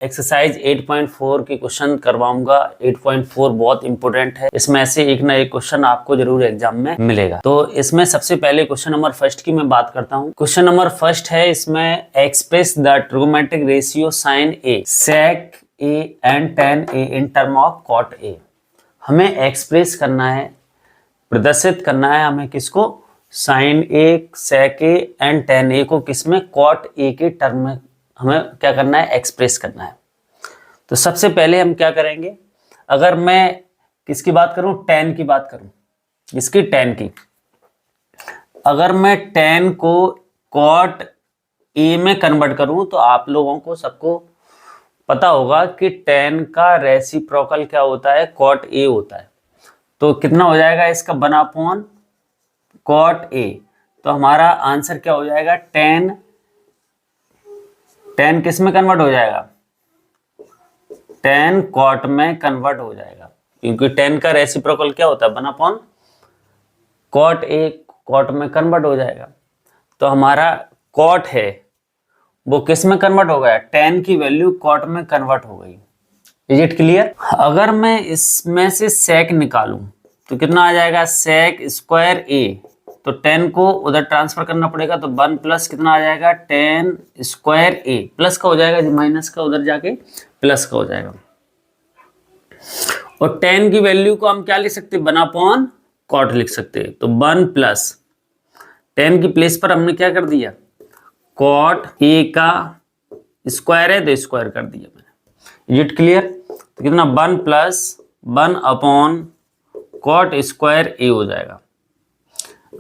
Exercise 8.4 के question करवाऊंगा। 8.4 बहुत इंपॉर्टेंट है, इसमें ऐसे एक ना एक क्वेश्चन आपको जरूर एग्जाम में मिलेगा। तो इसमें सबसे पहले क्वेश्चन नंबर फर्स्ट की मैं बात करता हूं। क्वेश्चन नंबर फर्स्ट है, इसमें express the trigonometric ratio sine A sec A and tan A in term of cot A. हमें एक्सप्रेस करना है, प्रदर्शित करना है हमें किसको, sine A sec A and tan A को किसमें, कॉट ए के टर्म में हमें क्या करना है, एक्सप्रेस करना है। तो सबसे पहले हम क्या करेंगे, अगर मैं किसकी बात करूं, टेन की बात करूं, इसकी टेन की, अगर मैं टेन को कॉट ए में कन्वर्ट करूं तो आप लोगों को सबको पता होगा कि टेन का रेसिप्रोकल क्या होता है, कॉट ए होता है। तो कितना हो जाएगा इसका, 1/, कॉट ए। तो हमारा आंसर क्या हो जाएगा, टेन किस में कन्वर्ट हो जाएगा, टेन कॉट में कन्वर्ट हो जाएगा, क्योंकि टेन का रेसिप्रोकल क्या होता है, 1/, कॉट ए, कॉट में कन्वर्ट हो जाएगा। तो हमारा कॉट है वो किस में कन्वर्ट हो गया, टेन की वैल्यू कॉट में कन्वर्ट हो गई। Is it clear. अगर मैं इसमें से सेक निकालूं तो कितना आ जाएगा, सेक स्क्वायर ए। तो 10 को उधर ट्रांसफर करना पड़ेगा, तो 1 प्लस कितना आ जाएगा, 10 स्क्वायर ए, प्लस का हो जाएगा, माइनस का उधर जाके प्लस का हो जाएगा। और 10 की वैल्यू को हम क्या लिख सकते हैं, 1/, कॉट लिख सकते हैं। तो 1 प्लस 10 की प्लेस पर हमने क्या कर दिया, कॉट ए का स्क्वायर है तो स्क्वायर कर दिया मैंने। Is it clear. तो कितना, 1 प्लस 1/, कॉट स्क्वायर ए हो जाएगा।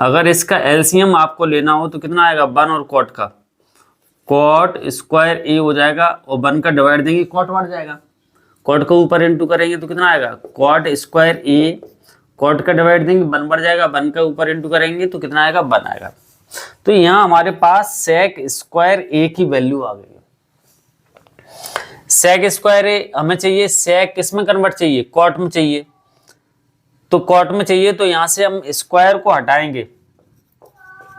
अगर इसका एलसीएम आपको लेना हो तो कितना आएगा, 1 और कॉट का, कॉट स्क्वायर ए हो जाएगा, और 1 का डिवाइड देंगे कॉट बढ़ जाएगा, कॉट को ऊपर इंटू करेंगे तो कितना आएगा, कॉट स्क्वायर ए, कॉट का डिवाइड देंगे 1 बढ़ जाएगा, 1 का ऊपर इंटू करेंगे तो कितना आएगा, 1 आएगा। तो यहाँ हमारे पास सेक स्क्वायर ए की वैल्यू आ गई। सेक स्क्वायर ए हमें चाहिए, सेक किस में कन्वर्ट चाहिए, कॉट में चाहिए। तो कॉट में चाहिए तो यहां से हम स्क्वायर को हटाएंगे,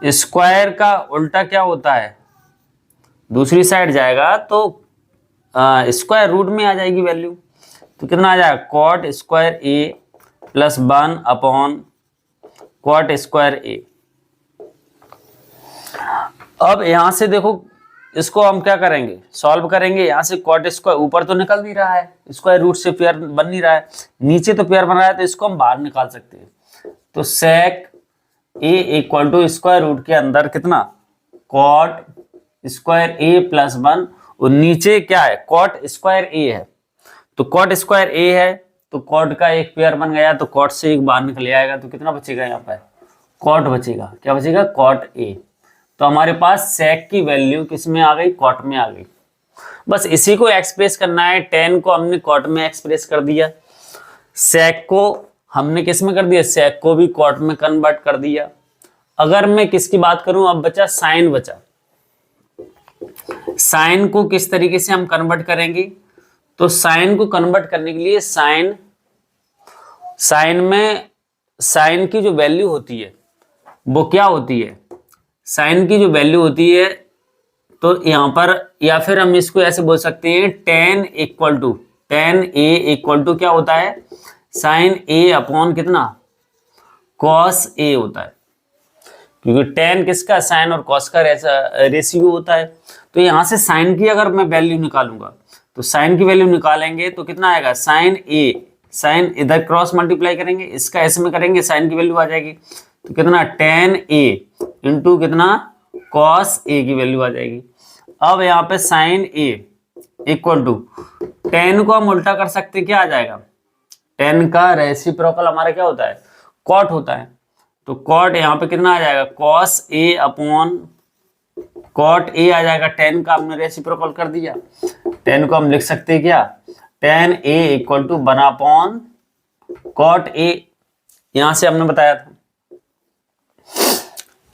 स्क्वायर का उल्टा क्या होता है, दूसरी साइड जाएगा तो स्क्वायर रूट में आ जाएगी वैल्यू। तो कितना आ जाएगा, cot square a plus 1/, cot square ए। अब यहां से देखो, इसको हम क्या करेंगे, सॉल्व करेंगे। यहां से कॉट स्क्वायर ऊपर तो निकल नहीं रहा है, स्क्वायर रूट से पेयर बन नहीं रहा है, नीचे तो पेयर बन रहा है, तो इसको हम बाहर निकाल सकते हैं। तो सेक ए इक्वल टू स्क्वायर रूट के अंदर कितना, कॉट स्क्वायर ए प्लस 1, और नीचे क्या है, कॉट स्क्वायर ए है। तो कॉट स्क्वायर ए है तो कॉट का एक पेयर बन गया, तो कॉट से एक बाहर निकल आएगा, तो कितना बचेगा यहाँ पर, कॉट बचेगा। क्या बचेगा, कॉट ए। तो हमारे पास सेक की वैल्यू किस में आ गई, कॉट में आ गई। बस इसी को एक्सप्रेस करना है। 10 को हमने कॉट में एक्सप्रेस कर दिया, सेक को हमने किस में कर दिया, सेक को भी कॉट में कन्वर्ट कर दिया। अगर मैं किसकी बात करूं, अब बचा साइन बचा। साइन को किस तरीके से हम कन्वर्ट करेंगे, तो साइन को कन्वर्ट करने के लिए साइन में साइन की जो वैल्यू होती है वो क्या होती है, साइन की जो वैल्यू होती है, तो यहां पर, या फिर हम इसको ऐसे बोल सकते हैं, tan a इक्वल टू क्या होता है, साइन a अपॉन कितना, cos a होता है, क्योंकि tan किसका, साइन और cos का रेशियो होता है। तो यहां से साइन की अगर मैं वैल्यू निकालूंगा, तो साइन की वैल्यू निकालेंगे तो कितना आएगा, साइन a, साइन इधर क्रॉस मल्टीप्लाई करेंगे, इसका ऐसे में करेंगे, साइन की वैल्यू आ जाएगी। तो कितना, tan a इंटू कितना, cos a की वैल्यू आ जाएगी। अब यहाँ पे sin a equal to, tan को हम उल्टा कर सकते, क्या आ जाएगा, tan का रेसिप्रोकल हमारा क्या होता है, cot होता है। तो cot यहाँ पे कितना आ जाएगा, cos a upon cot a आ जाएगा, tan का हमने रेसिप्रोकल कर दिया। tan को हम लिख सकते हैं क्या, tan a equal to 1/, cot a, यहां से हमने बताया था।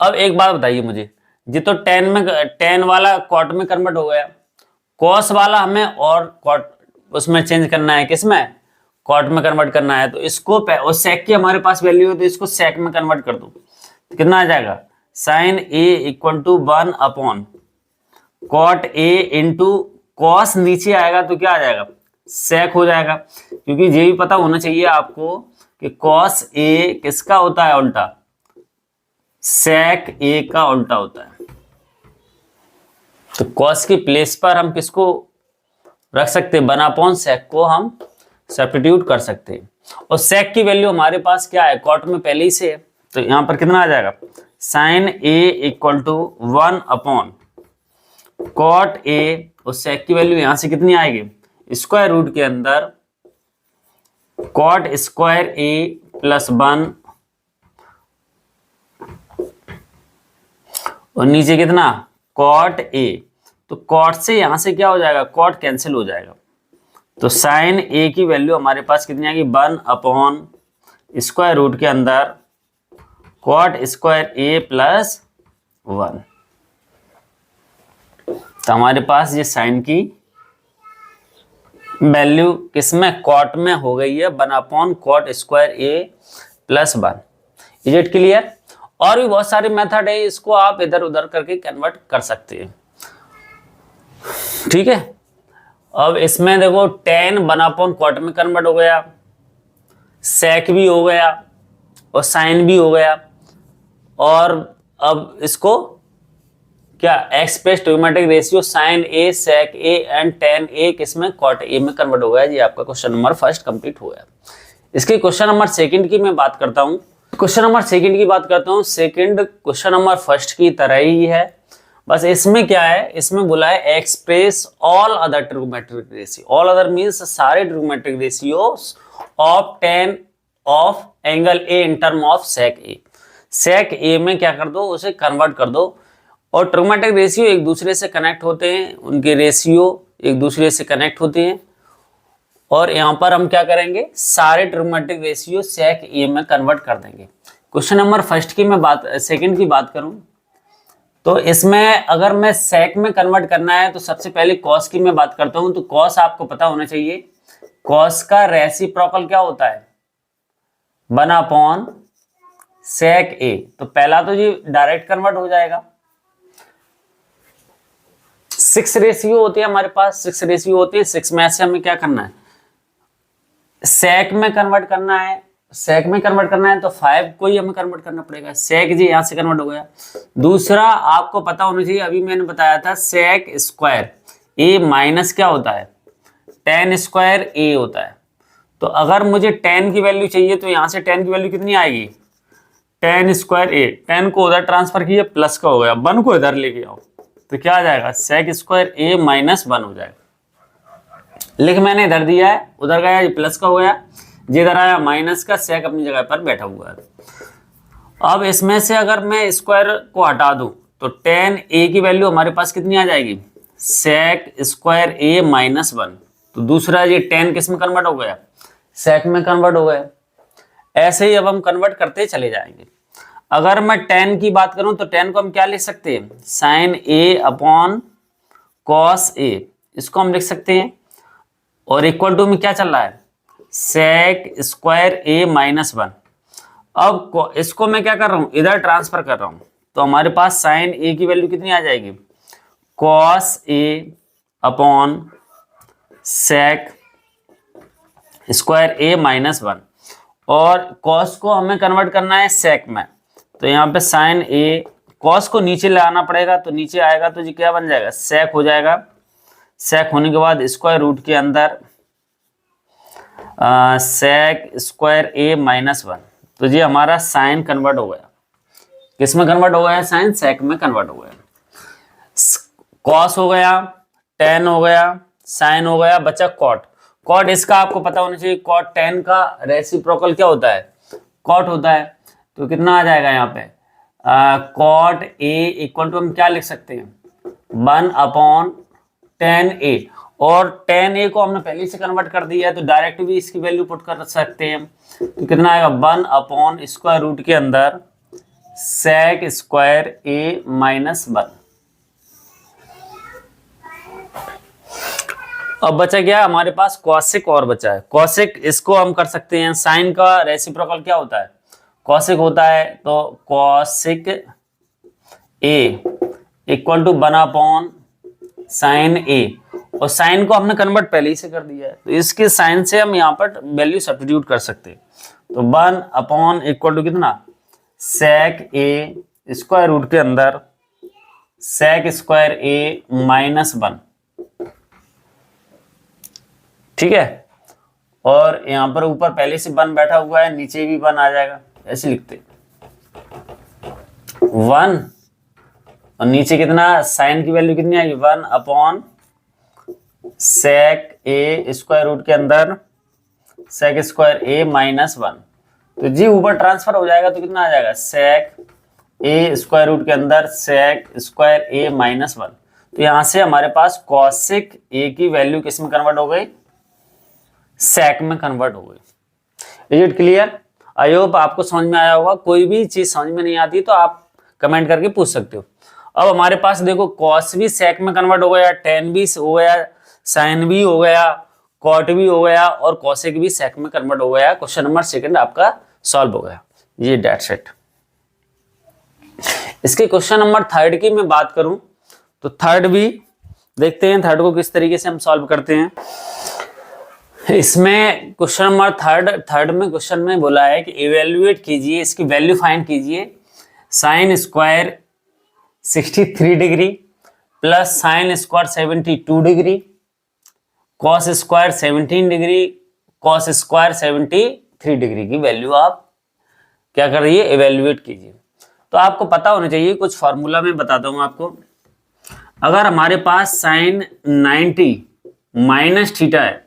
अब एक बात बताइए मुझे, ये तो tan वाला कॉट में कन्वर्ट हो गया, cos वाला हमें और कॉट उसमें चेंज करना है, किसमें, कॉट में कन्वर्ट करना है। तो इसको, और सेक की हमारे पास वैल्यू है तो इसको सेक में कन्वर्ट कर दो, तो कितना आ जाएगा, sine a equal to 1/, cot a into cos नीचे आएगा तो क्या आ जाएगा, सेक हो जाएगा, क्योंकि ये भी पता होना चाहिए आपको कि कॉस ए किसका होता है उल्टा, सेक ए का उल्टा होता है। तो कॉस की प्लेस पर हम किसको रख सकते हैं, 1 सेक को हम सब्स्टिट्यूट कर सकते हैं। और सेक की वैल्यू हमारे पास क्या है, कॉट में पहले ही से है, तो यहां पर कितना आ जाएगा, sine a equal to 1 cot a, और सेक की वैल्यू यहां से कितनी आएगी, स्क्वायर रूट के अंदर कॉट स्क्वायर ए प्लस 1 और नीचे कितना कॉट ए। तो कॉट से यहां से क्या हो जाएगा, कॉट कैंसिल हो जाएगा, तो साइन ए की वैल्यू हमारे पास कितनी आएगी, 1 स्क्वायर रूट के अंदर कॉट स्क्वायर ए प्लस 1। तो हमारे पास ये साइन की वैल्यू किसमें, कॉट में हो गई है, 1 cot square a plus 1। Is it clear? और भी बहुत सारे मेथड है, इसको आप इधर उधर करके कन्वर्ट कर सकते हैं, ठीक है। अब इसमें देखो tan 1 कॉट में कन्वर्ट हो गया, सेक भी हो गया और साइन भी हो गया, और अब इसको क्या express trigonometric ratio sine A sec A and tan a किसमें, कॉट ए में कन्वर्ट हो गया। ये आपका क्वेश्चन नंबर फर्स्ट कंप्लीट हो गया। इसके क्वेश्चन नंबर सेकंड की मैं बात करता हूं। क्वेश्चन नंबर सेकंड की बात करता हूं। सेकंड क्वेश्चन नंबर फर्स्ट की तरह ही है, बस इसमें क्या है, इसमें बोला है express all other trigonometric ratio. All other means सारे trigonometric ratios of tan of angle A in term of sec A. Sec A में क्या कर दो, उसे कन्वर्ट कर दो। और ट्रिग्नोमेट्रिक रेशियो एक दूसरे से कनेक्ट होते हैं, उनके रेशियो एक दूसरे से कनेक्ट होते हैं, और यहां पर हम क्या करेंगे, सारे ट्रिग्नोमेट्रिक रेशियो सेक ए में कन्वर्ट कर देंगे। क्वेश्चन नंबर फर्स्ट की मैं बात, सेकंड की बात करूं तो इसमें अगर मैं सेक में कन्वर्ट करना है तो सबसे पहले कॉस की मैं बात करता हूं। तो कॉस आपको पता होना चाहिए, कॉस का रेसिप्रोकल क्या होता है, 1 सेक ए। तो पहला तो ये डायरेक्ट कन्वर्ट हो जाएगा। 6 रेशियो होती है हमारे पास, 6 रेशियो होती है, 6 में से हमें क्या करना है, सेक में कन्वर्ट करना है। सेक में कन्वर्ट करना है तो 5 को ही हमें कन्वर्ट करना पड़ेगा। सेक जी यहां से कन्वर्ट हो गया। दूसरा आपको पता होना चाहिए, अभी मैंने बताया था सेक स्क्वायर ए माइनस क्या होता है, tan स्क्वायर ए होता है। तो अगर मुझे tan की वैल्यू चाहिए तो यहां से tan की वैल्यू कितनी आएगी, tan स्क्वायर ए। tan को उधर ट्रांसफर किया, प्लस का हो गया, 1 को इधर लेके आओ तो क्या आ जाएगा, सेक स्क्वायर ए माइनस 1 हो जाएगा। लिख मैंने इधर दिया है, उधर गया ये प्लस का हो गया, जिधर आया माइनस का, सेक अपनी जगह पर बैठा हुआ है। अब इसमें से अगर मैं स्क्वायर को हटा दूं तो tan ए की वैल्यू हमारे पास कितनी आ जाएगी, सेक स्क्वायर ए माइनस 1। तो दूसरा ये tan किस में कन्वर्ट हो गया, सेक में कन्वर्ट हो गया। ऐसे ही अब हम कन्वर्ट करते चले जाएंगे। अगर मैं tan की बात करूं तो tan को हम क्या लिख सकते हैं, sign A upon cos A, इसको हम लिख सकते हैं। और इक्वल टू में क्या चल रहा है, सेक स्क्वायर ए माइनस 1। अब इसको मैं क्या कर रहा हूं, इधर ट्रांसफर कर रहा हूं, तो हमारे पास साइन ए की वैल्यू कितनी आ जाएगी, cos A upon sec square A minus 1। और कॉस को हमें कन्वर्ट करना है सेक में, तो यहाँ पे साइन ए, कॉस को नीचे लाना पड़ेगा, तो नीचे आएगा तो जी क्या बन जाएगा, सेक हो जाएगा। सेक होने के बाद स्क्वायर रूट के अंदर सेक स्क्वायर ए माइनस 1। तो ये हमारा साइन कन्वर्ट हो गया, किस में कन्वर्ट हो गया, साइन सेक में कन्वर्ट हो गया। कॉस हो गया, tan हो गया, साइन हो गया, बचा कॉट। कॉट इसका आपको पता होना चाहिए, कॉट tan का रेसिप्रोकल क्या होता है, कॉट होता है। तो कितना आ जाएगा यहाँ पे, कॉट ए इक्वल टू हम क्या लिख सकते हैं, 1/tan a। और tan a को हमने पहले से कन्वर्ट कर दिया है, तो डायरेक्ट भी इसकी वैल्यू पुट कर सकते हैं। तो कितना आएगा, 1 स्क्वायर रूट के अंदर सेक स्क्वायर ए माइनस 1। अब बचा क्या हमारे पास, कॉसिक और बचा है। कॉसिक इसको हम कर सकते हैं, साइन का रेसिप्रोकल क्या होता है, कॉसिक होता है। तो cosec a equal to 1/sin a। और साइन को हमने कन्वर्ट पहले ही से कर दिया है, तो इसके साइन से हम यहाँ पर वैल्यू सब्स्टिट्यूट कर सकते हैं। तो 1 अपॉन इक्वल टू कितना, सेक ए स्क्वायर रूट के अंदर सेक स्क्वायर ए माइनस 1, ठीक है। और यहाँ पर ऊपर पहले से 1 बैठा हुआ है, नीचे भी 1 आ जाएगा, ऐसे लिखते 1 और नीचे कितना, साइन की वैल्यू कितनी आएगी 1 अपॉन सेक ए स्क्वायर रूट के अंदर सेक स्क्वायर ए माइनस 1। तो जी ऊपर ट्रांसफर हो जाएगा तो कितना आ जाएगा, सेक ए स्क्वायर रूट के अंदर सेक स्क्वायर ए माइनस 1। तो यहां से हमारे पास कॉसेक ए की वैल्यू किस में कन्वर्ट हो गई, सेक में कन्वर्ट हो गई। Is it clear? I hope आपको समझ में आया होगा। कोई भी चीज समझ में नहीं आती तो आप कमेंट करके पूछ सकते हो। अब हमारे पास देखो कॉस भी सेक में कन्वर्ट हो गया, टेन भी हो गया, साइन भी हो गया, कॉट भी हो गया और कॉसेक भी सेक में कन्वर्ट हो गया। क्वेश्चन नंबर सेकंड आपका सॉल्व हो गया। ये डेट्स इट। इसके क्वेश्चन नंबर थर्ड की मैं बात करूं तो थर्ड भी देखते हैं, थर्ड को किस तरीके से हम सॉल्व करते हैं। इसमें क्वेश्चन नंबर थर्ड में क्वेश्चन में बोला है कि इवेल्युएट कीजिए, इसकी वैल्यू फाइंड कीजिए, sine square 63 degree plus sine square 72 degree, cos square 17 degree, cos square 73 degree की वैल्यू आप क्या कर रही है, इवेल्युएट कीजिए। तो आपको पता होना चाहिए, कुछ फार्मूला में बताता हूं आपको। अगर हमारे पास साइन 90 माइनस थीटा है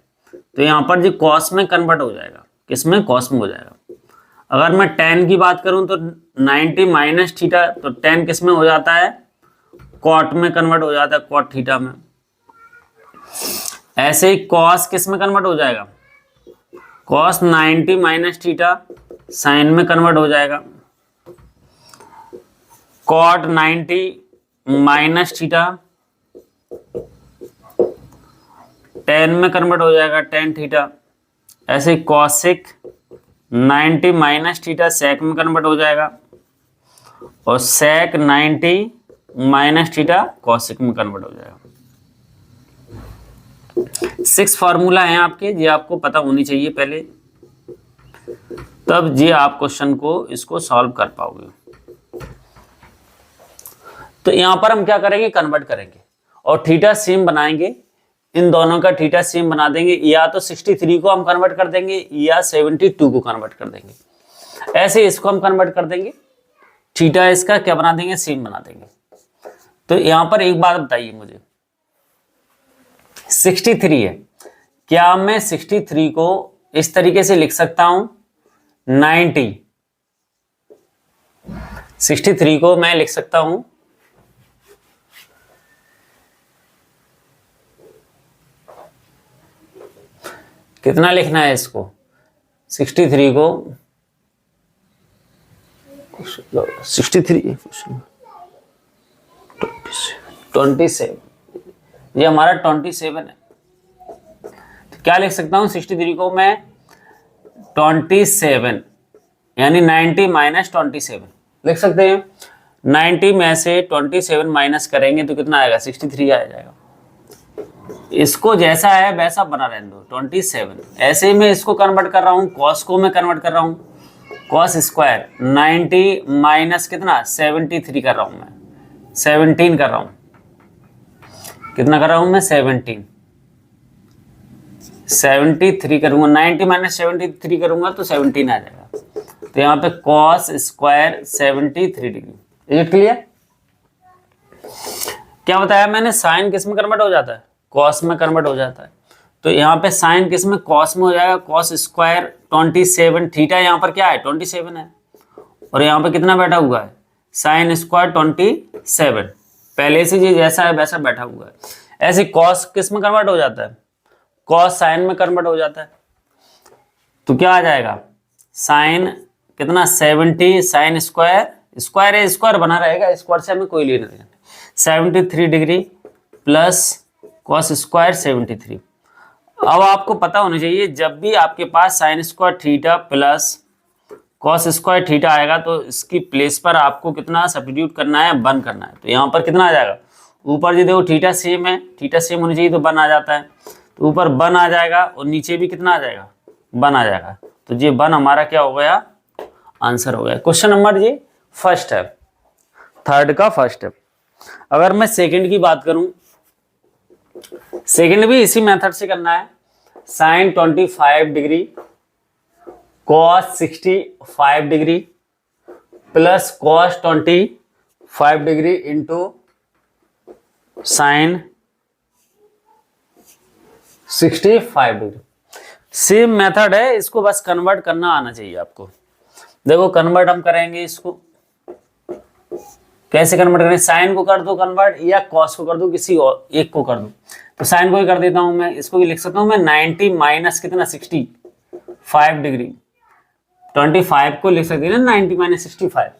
तो यहां पर जो कॉस में कन्वर्ट हो जाएगा, किसमें, कॉस में हो जाएगा। अगर मैं tan की बात करूं तो 90 माइनस थीटा, तो tan किस में हो जाता है, कॉट में कन्वर्ट हो जाता है, कॉट थीटा में। ऐसे ही कॉस किस में कन्वर्ट हो जाएगा, कॉस 90 माइनस थीटा साइन में कन्वर्ट हो जाएगा, कॉट 90 माइनस थीटा tan में कन्वर्ट हो जाएगा, tan थीटा। ऐसे ही कॉसिक 90 माइनस थीटा सेक में कन्वर्ट हो जाएगा और सेक 90 माइनस थीटा कॉसिक में कन्वर्ट हो जाएगा। 6 फार्मूला हैं आपके, ये आपको पता होनी चाहिए पहले, तब ये आप क्वेश्चन को इसको सॉल्व कर पाओगे। तो यहां पर हम क्या करेंगे, कन्वर्ट करेंगे और थीटा सेम बनाएंगे। इन दोनों का थीटा सेम बना देंगे, या तो 63 को हम कन्वर्ट कर देंगे या 72 को कन्वर्ट कर देंगे। ऐसे इसको हम कन्वर्ट कर देंगे, थीटा इसका क्या बना देंगे, सेम बना देंगे। तो यहां पर एक बात बताइए मुझे, 63 है, क्या मैं 63 को इस तरीके से लिख सकता हूं, 63 को मैं लिख सकता हूं कितना लिखना है इसको, 63 को 27, ये हमारा 27 है। तो क्या लिख सकता हूं, 63 को मैं 27 यानी 90 माइनस 27 लिख सकते हैं। 90 में से 27 माइनस करेंगे तो कितना आएगा, 63 आ जाएगा। इसको जैसा है वैसा बना रहने दो, 27। ऐसे ही मैं इसको कन्वर्ट कर रहा हूँ, कॉस को मैं कन्वर्ट कर रहा हूँ, कॉस स्क्वायर 90 माइनस कितना 73 कर रहा हूँ मैं, 17 कर रहा हूँ, कितना कर रहा हूँ मैं 73 करूंगा, 90 माइनस 73 करूंगा तो 17 आ जाएगा। तो यहाँ पे cos square 73 degree. Is it clear? क्या बताया मैंने, साइन किस में कन्वर्ट हो जाता है, कॉस में कन्वर्ट हो जाता है। तो यहाँ पे साइन किस में, कॉस में हो जाएगा, कॉस स्क्वायर 27 थीटा यहाँ पर क्या है 27 है, और यहाँ पे कितना बैठा हुआ है, साइन स्क्वायर 27, पहले से जी जैसा है वैसा बैठा हुआ है। ऐसे कॉस किस में कन्वर्ट हो जाता है, कॉस साइन में कन्वर्ट हो जाता है। तो क्या आ जाएगा, साइन कितना 70, साइन स्क्वायर, स्क्वायर है स्क्वायर बना रहेगा, स्क्वायर से हमें कोई लेना देना, 73 डिग्री प्लस कॉस स्क्वायर 73। अब आपको पता होना चाहिए, जब भी आपके पास sine square theta plus cos square theta आएगा तो इसकी प्लेस पर आपको कितना सब्स्टिट्यूट करना है, 1 करना है। तो यहाँ पर कितना आ जाएगा, ऊपर जो देखो थीटा सेम है, थीटा सेम होनी चाहिए तो 1 आ जाता है, तो ऊपर 1 आ जाएगा और नीचे भी कितना आ जाएगा, 1 आ जाएगा। तो ये 1 हमारा क्या हो गया, आंसर हो गया। क्वेश्चन नंबर ये फर्स्ट है, थर्ड का फर्स्ट है। अगर मैं सेकंड की बात करूं, सेकंड भी इसी मेथड से करना है। Sine 25 degree cos 65 degree plus cos 25 degree into sine 65 degree. Same method है, इसको बस कन्वर्ट करना आना चाहिए आपको। देखो कन्वर्ट हम करेंगे, इसको कैसे कन्वर्ट करें, साइन को कर दो कन्वर्ट या कॉस को कर दो, किसी और एक को कर दो। तो साइन को ही कर देता हूं मैं, इसको भी लिख सकता हूं मैं 90 माइनस कितना 65 डिग्री, 25 को लिख सकते हैं ना 90 माइनस 65,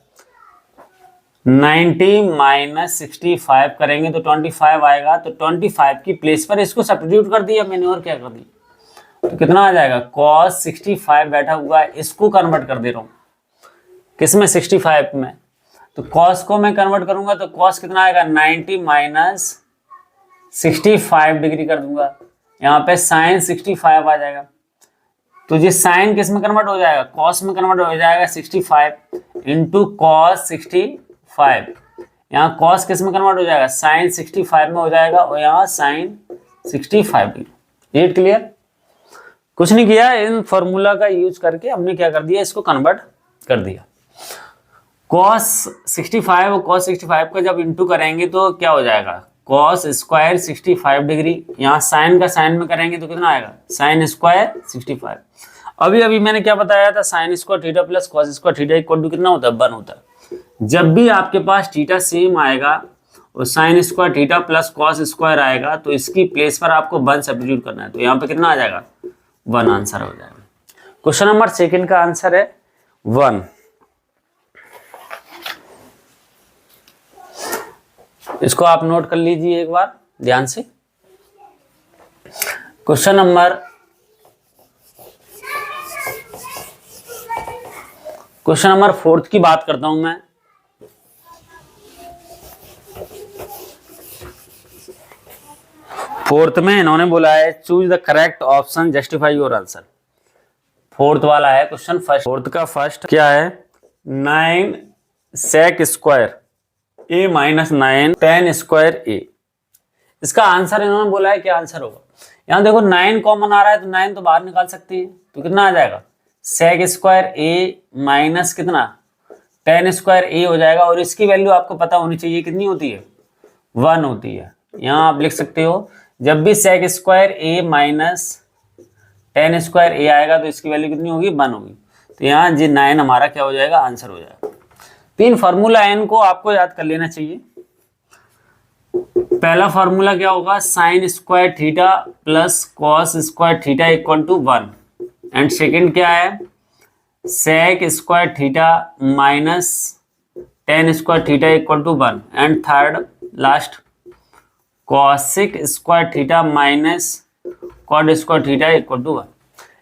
90 माइनस 65 करेंगे तो 25 आएगा। तो 25 की प्लेस पर इसको सब्स्टिट्यूट कर दिया मैंने, और क्या कर दिया, तो कितना आ जाएगा, cos 65 बैठा हुआ है, इसको कन्वर्ट कर दे रहा हूँ किसमें, 65 में। तो cos को मैं कन्वर्ट करूंगा तो cos कितना आएगा, 90 माइनस 65 डिग्री कर दूंगा, यहाँ पे sin 65 आ जाएगा। तो ये साइन किस में कन्वर्ट हो जाएगा, कॉस में कन्वर्ट हो जाएगा 65 इंटू कॉस 65, यहाँ कॉस किस में कन्वर्ट हो जाएगा, साइन 65 में हो जाएगा, और यहाँ साइन 65 डिग्री। ये क्लियर, कुछ नहीं किया, इन फॉर्मूला का यूज करके हमने क्या कर दिया, इसको कन्वर्ट कर दिया। कॉस 65 और कॉस 65 का जब इंटू करेंगे तो क्या हो जाएगा, कॉस स्क्वायर 65 डिग्री, यहाँ साइन का साइन में करेंगे तो कितना आएगा, साइन स्क्वायर 65। अभी अभी मैंने क्या बताया था, sine square theta plus cos square theta equal to कितना होता है, 1 होता है। जब भी आपके पास थीटा सेम आएगा और sign square theta plus cos square आएगा तो इसकी प्लेस पर आपको 1 सब्स्टिट्यूट करना है, तो यहाँ पे कितना आ जाएगा, 1 आंसर हो जाएगा। क्वेश्चन नंबर सेकंड का आंसर है 1। इसको आप नोट कर लीजिए एक बार ध्यान से। क्वेश्चन नंबर 4 की बात करता हूं मैं। फोर्थ में इन्होंने बोला है choose the correct option justify your answer. Fourth वाला है क्वेश्चन फर्स्ट। फोर्थ का फर्स्ट क्या है, 9 sec square a minus 9 tan square a। इसका आंसर इन्होंने बोला है क्या आंसर होगा। यहाँ देखो 9 कॉमन आ रहा है तो 9 तो बाहर निकाल सकते हैं, तो कितना आ जाएगा, sec स्क्वायर a माइनस कितना tan स्क्वायर a हो जाएगा। और इसकी वैल्यू आपको पता होनी चाहिए कितनी होती है, 1 होती है। यहाँ आप लिख सकते हो जब भी sec square a minus tan square a आएगा तो इसकी वैल्यू कितनी होगी, 1 होगी। तो यहाँ जी 9 हमारा क्या हो जाएगा, आंसर हो जाएगा। 3 फार्मूला n को आपको याद कर लेना चाहिए। पहला फार्मूला क्या होगा, sine square theta plus cos square theta equal to 1। And second क्या है, sec square theta minus tan square theta equal to 1। And third last cosec square theta minus cot square theta equal to 1।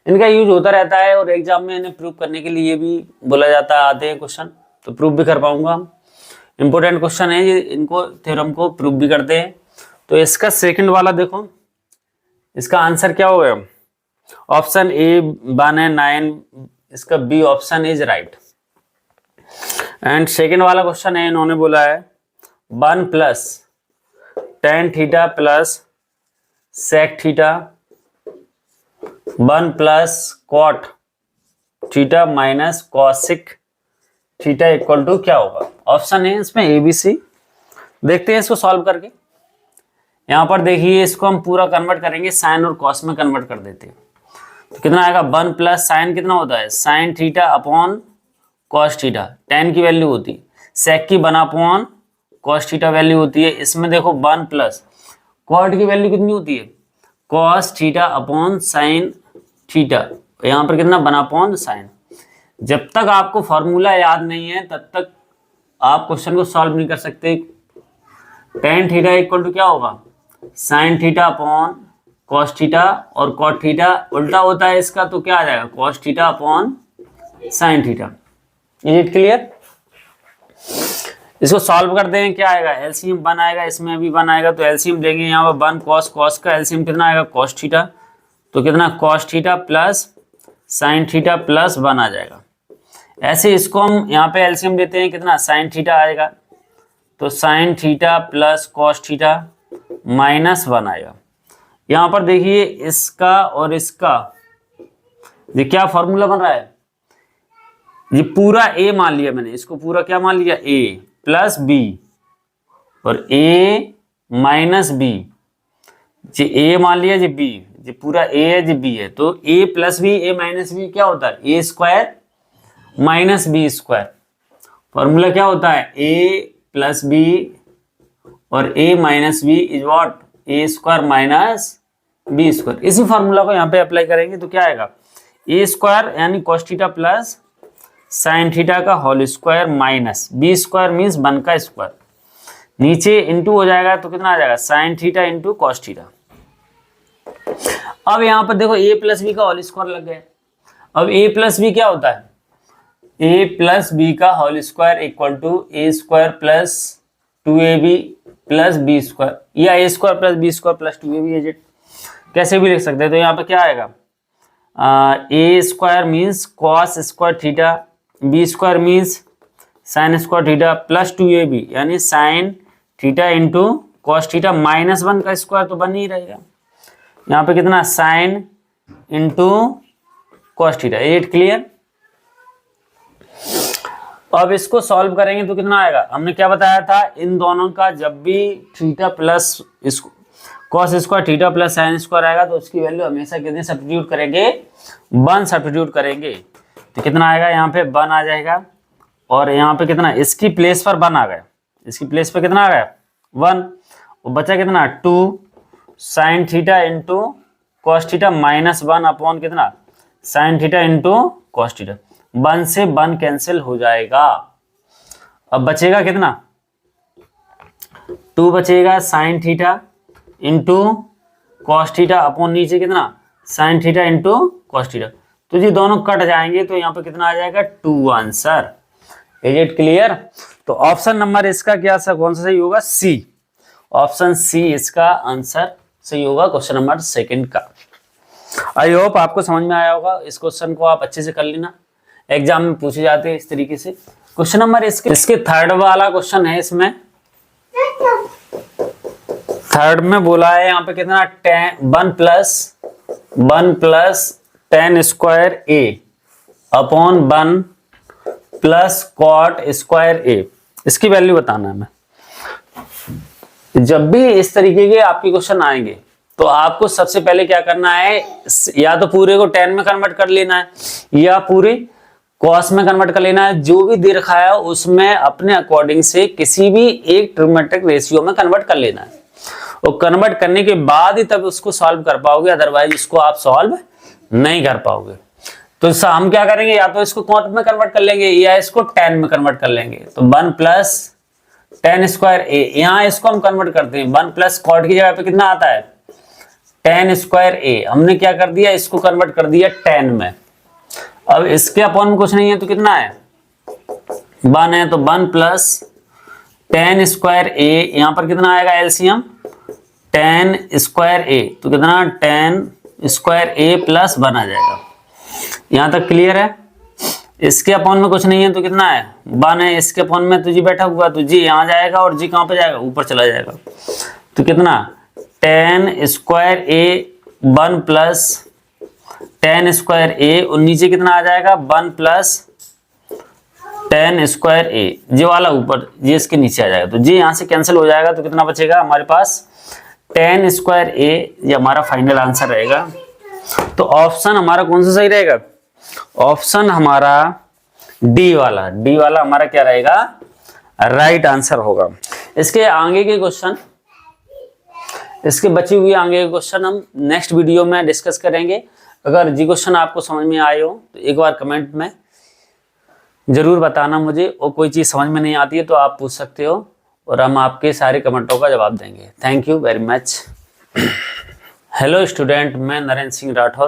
इनका use होता रहता है और exam में इन्हें prove करने के लिए भी बोला जाता है, आते हैं क्वेश्चन तो प्रूव भी कर पाऊंगा हम। इंपॉर्टेंट क्वेश्चन है ये, इनको थ्योरम को प्रूव भी करते हैं। तो इसका सेकंड वाला देखो, इसका आंसर क्या होगा, ऑप्शन ए 1 है 9, इसका b option is right. And second वाला क्वेश्चन है, इन्होंने बोला है 1 plus tan theta plus sec theta 1 plus cot theta minus cosec theta equal to क्या होगा। ऑप्शन है इसमें ए बी सी। देखते हैं इसको सॉल्व करके। यहां पर देखिए इसको हम पूरा कन्वर्ट करेंगे, साइन और कॉस में कन्वर्ट कर देते हैं। तो कितना आएगा, 1 प्लस साइन कितना होता है, sine theta upon cos theta, ten की वैल्यू होती है, सेक की 1 अपॉन कॉस थीटा वैल्यू होती है। इसमें देखो 1 प्लस कॉट की वैल्यू कितनी होती है, cos theta upon sine theta, यहाँ पर कितना 1 अपॉन साइन। जब तक आपको फॉर्मूला याद नहीं है तब तक आप क्वेश्चन को सॉल्व नहीं कर सकते। टेन थीटा इक्वल टू क्या होगा, sine theta upon cos theta, और कॉट थीटा उल्टा होता है इसका, तो क्या आ जाएगा, cos theta upon sine theta. Is it clear. इसको सॉल्व करते हैं, क्या आएगा, एलसीएम 1 आएगा, इसमें भी 1 आएगा, तो एलसीएम लेंगे यहाँ पर 1 कॉस, कॉस का एलसीएम कितना आएगा कॉस थीटा, तो कितना cos theta plus sine theta plus 1 आ जाएगा। ऐसे इसको हम यहाँ पे एलसीएम लेते हैं, कितना साइन थीटा आएगा, तो sine theta plus cos theta minus 1 आएगा। यहाँ पर देखिए इसका और इसका ये क्या फॉर्मूला बन रहा है, ये पूरा ए मान लिया मैंने, इसको पूरा क्या मान लिया, ए प्लस बी और ए माइनस बी, ये ए मान लिया, ये बी, ये पूरा ए है, ये बी है, तो A plus B A minus B क्या होता है, A square minus B square. Formula क्या होता है, ए प्लस बी और A minus B is what, A square minus B square. इसी फॉर्मूला को यहाँ पे अप्लाई करेंगे तो क्या आएगा, ए स्क्वायर यानी cos theta plus sine theta का whole square minus B square means 1 का स्क्वायर, नीचे इंटू हो जाएगा तो कितना आ जाएगा sine theta into cos theta. अब यहाँ पर देखो ए प्लस बी का होल स्क्वायर लग गया। अब ए प्लस बी क्या होता है, ए प्लस बी का whole square equal to A square plus 2ab plus B square, या A square plus B square plus 2ab है, कैसे भी लिख सकते हैं। तो यहाँ पे क्या आएगा, A square means cos square theta, B square means sine square theta plus 2ab यानी sine theta into cos theta minus 1 का स्क्वायर तो बन ही रहेगा। यहाँ पे कितना sine into cos theta, it clear. अब इसको सॉल्व करेंगे तो कितना आएगा, हमने क्या बताया था, इन दोनों का जब भी theta plus cos square theta plus sine square आएगा तो उसकी वैल्यू हमेशा कितने सब्स्टिट्यूट करेंगे, 1 सब्स्टिट्यूट करेंगे, तो कितना आएगा, यहाँ पे 1 आ जाएगा और यहाँ पे कितना, इसकी प्लेस पर 1 आ गया, इसकी प्लेस पर कितना आ गया 1, और बचा कितना 2 sine theta into cos theta minus 1 upon कितना sine theta into cos theta, 1 से 1 कैंसिल हो जाएगा। अब बचेगा कितना 2 बचेगा sign theta into cos theta upon नीचे कितना sine theta into cos theta, तो ये दोनों कट जाएंगे तो यहाँ पे कितना आ जाएगा 2 आंसर। Is it clear. तो ऑप्शन नंबर इसका क्या कौन सा सही होगा, सी, ऑप्शन सी इसका आंसर सही होगा क्वेश्चन नंबर 2 का। आई होप आपको समझ में आया होगा। इस क्वेश्चन को आप अच्छे से कर लेना, एग्जाम में पूछे जाते हैं इस तरीके से। क्वेश्चन नंबर इसके थर्ड वाला क्वेश्चन है, इसमें थर्ड में बोला है यहाँ पे कितना 1 प्लस tan स्क्वायर ए अपॉन 1 प्लस कॉट स्क्वायर ए, इसकी वैल्यू बताना है हमें। जब भी इस तरीके के आपके क्वेश्चन आएंगे तो आपको सबसे पहले क्या करना है, या तो पूरे को tan में कन्वर्ट कर लेना है या पूरे कॉस में कन्वर्ट कर लेना है, जो भी दे रखा है उसमें अपने अकॉर्डिंग से किसी भी एक ट्रिग्नोमेट्रिक रेशियो में कन्वर्ट कर लेना है, और कन्वर्ट करने के बाद ही तब उसको सॉल्व कर पाओगे, अदरवाइज इसको आप सॉल्व नहीं कर पाओगे। तो हम क्या करेंगे, या तो इसको कॉट में कन्वर्ट कर लेंगे या इसको tan में कन्वर्ट कर लेंगे। तो 1 प्लस tan स्क्वायर ए, यहाँ इसको हम कन्वर्ट करते हैं, 1 प्लस कॉट की जगह पे कितना आता है tan स्क्वायर ए, हमने क्या कर दिया इसको कन्वर्ट कर दिया tan में। अब इसके अपॉन में कुछ नहीं है तो कितना है 1 है, तो 1 प्लस tan स्क्वायर ए, यहाँ पर कितना आएगा एलसीएम tan स्क्वायर ए, तो कितना tan स्क्वायर ए प्लस 1 आ जाएगा। यहाँ तक क्लियर है। इसके अपॉन में कुछ नहीं है तो कितना है 1 है, इसके अपॉन में तो जी बैठा हुआ तो जी यहाँ जाएगा और जी कहाँ पे जाएगा ऊपर चला जाएगा, तो कितना tan स्क्वायर ए 1 प्लस tan स्क्वायर ए, और नीचे कितना आ जाएगा 1 प्लस tan स्क्वायर ए, जी वाला ऊपर जी इसके नीचे आ जाएगा, तो जी यहाँ से कैंसिल हो जाएगा, तो कितना बचेगा हमारे पास tan स्क्वायर ए, ये हमारा फाइनल आंसर रहेगा। तो ऑप्शन हमारा कौन सा सही रहेगा, ऑप्शन हमारा डी वाला हमारा क्या रहेगा राइट आंसर होगा। इसके आगे के क्वेश्चन, इसके बची हुई आगे के क्वेश्चन हम नेक्स्ट वीडियो में डिस्कस करेंगे। अगर जी क्वेश्चन आपको समझ में आए हो तो एक बार कमेंट में जरूर बताना मुझे, और कोई चीज समझ में नहीं आती है तो आप पूछ सकते हो और हम आपके सारे कमेंटों का जवाब देंगे। Thank you very much. Hello student, मैं नरेंद्र सिंह राठौर